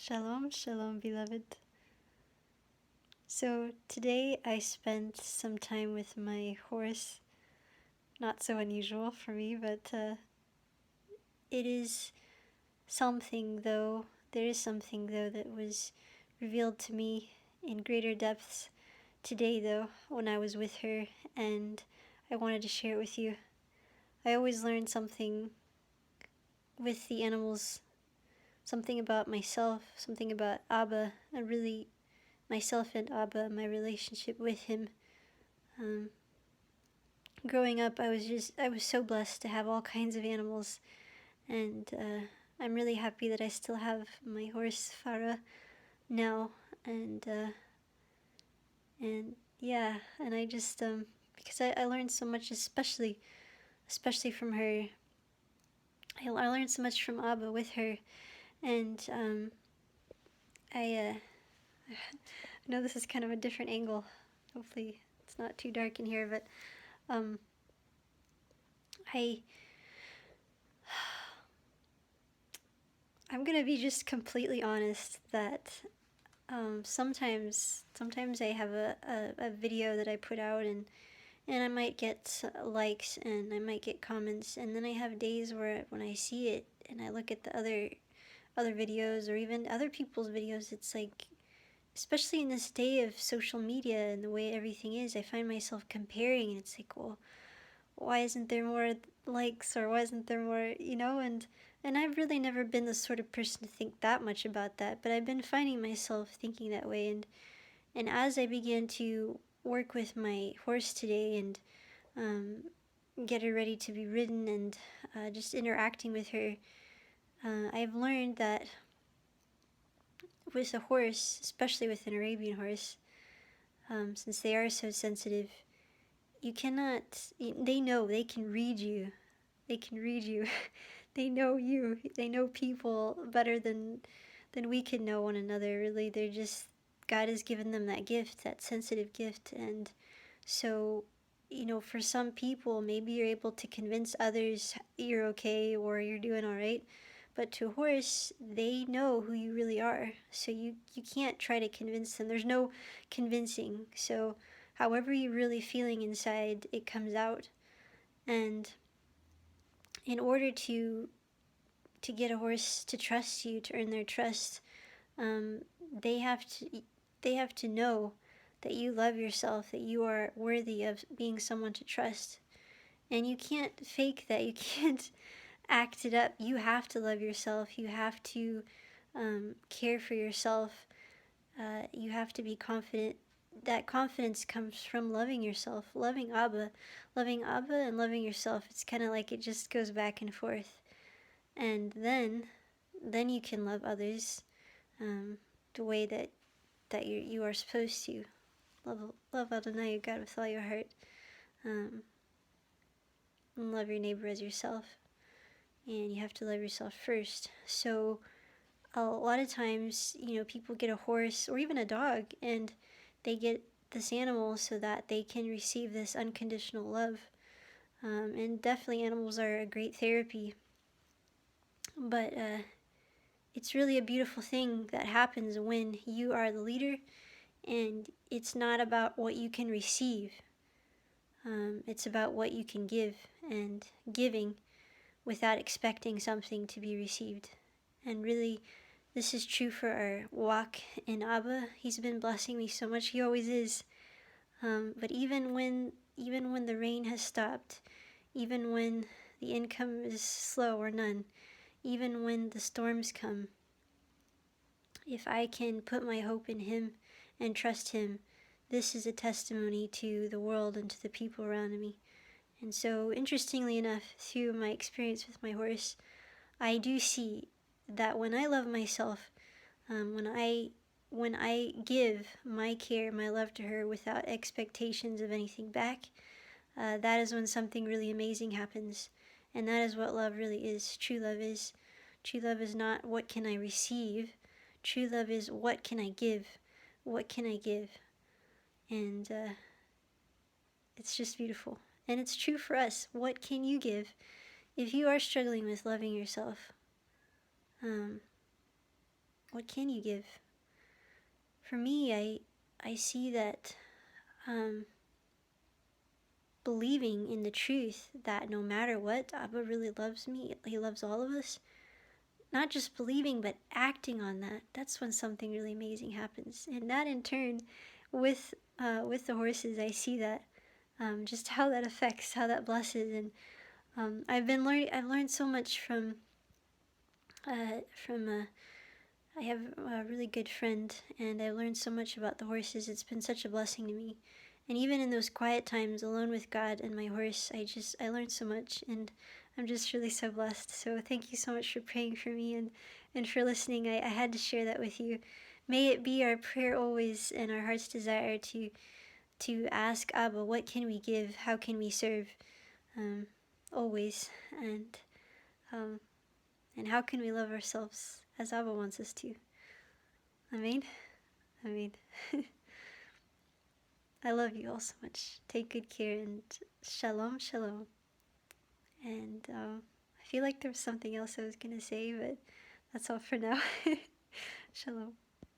Shalom, shalom, beloved. So today I spent some time with my horse. Not so unusual for me, but it is something though. There is something though that was revealed to me in greater depths today though when I was with her, and I wanted to share it with you. I always learn something with the animals, something about myself, something about Abba, and really myself and Abba, my relationship with him. Um, Growing up, I was so blessed to have all kinds of animals, and I'm really happy that I still have my horse Farah now, and yeah, and I just because I learned so much, especially from her. I learned so much from Abba with her, and I know this is kind of a different angle. Hopefully, it's not too dark in here, but um, I I'm gonna be just completely honest that sometimes I have a video that I put out, and I might get likes and I might get comments, and then I have days where when I see it and I look at the other videos or even other people's videos, it's like, especially in this day of social media and the way everything is, I find myself comparing, and it's like, well, why isn't there more likes, or why isn't there more, and I've really never been the sort of person to think that much about that, but I've been finding myself thinking that way, and as I began to work with my horse today and um, get her ready to be ridden, and just interacting with her, I've learned that with a horse, especially with an Arabian horse, since they are so sensitive, you cannot, they know, they can read you. They can read you. They know you. They know people better than we can know one another. Really, they're just, God has given them that gift, that sensitive gift, and so, for some people, maybe you're able to convince others you're okay or you're doing all right. But to a horse, they know who you really are. So you can't try to convince them. There's no convincing. So however you're really feeling inside, it comes out. And in order to get a horse to trust you, to earn their trust, um, they have to they have to know that you love yourself, that you are worthy of being someone to trust. And you can't fake that. You can't act it up. You have to love yourself. You have to care for yourself. You have to be confident. That confidence comes from loving yourself, loving Abba, and loving yourself. It's kind of like it just goes back and forth, and then you can love others the way that you are supposed to. Love Adonai, your God, with all your heart, um, and love your neighbor as yourself. And you have to love yourself first. So a lot of times, people get a horse or even a dog, and they get this animal so that they can receive this unconditional love. And definitely, animals are a great therapy. But it's really a beautiful thing that happens when you are the leader, and it's not about what you can receive. It's about what you can give, and giving without expecting something to be received. And really, this is true for our walk in Abba. He's been blessing me so much. He always is. But even when the rain has stopped, even when the income is slow or none, even when the storms come, if I can put my hope in Him and trust Him, this is a testimony to the world and to the people around me. And so, interestingly enough, through my experience with my horse, I do see that when I love myself, when I give my care, my love to her without expectations of anything back, that is when something really amazing happens. And that is what love really is. True love is. True love is not what can I receive. True love is what can I give. What can I give? And it's just beautiful. And it's true for us. What can you give? If you are struggling with loving yourself, What can you give? For me, I see that believing in the truth that no matter what, Abba really loves me. He loves all of us. Not just believing, but acting on that. That's when something really amazing happens. And that, in turn, with the horses, I see that just how that affects, how that blesses. And I've learned so much from I have a really good friend, and I've learned so much about the horses. It's been such a blessing to me. And even in those quiet times alone with God and my horse, I learned so much, and I'm just really so blessed. So thank you so much for praying for me and for listening. I had to share that with you. May it be our prayer always and our heart's desire to ask Abba, what can we give? How can we serve? Always. Um, and how can we love ourselves as Abba wants us to? Amen. Amen. I love you all so much. Take good care, and shalom, shalom. And I feel like there was something else I was going to say, but that's all for now. Shalom.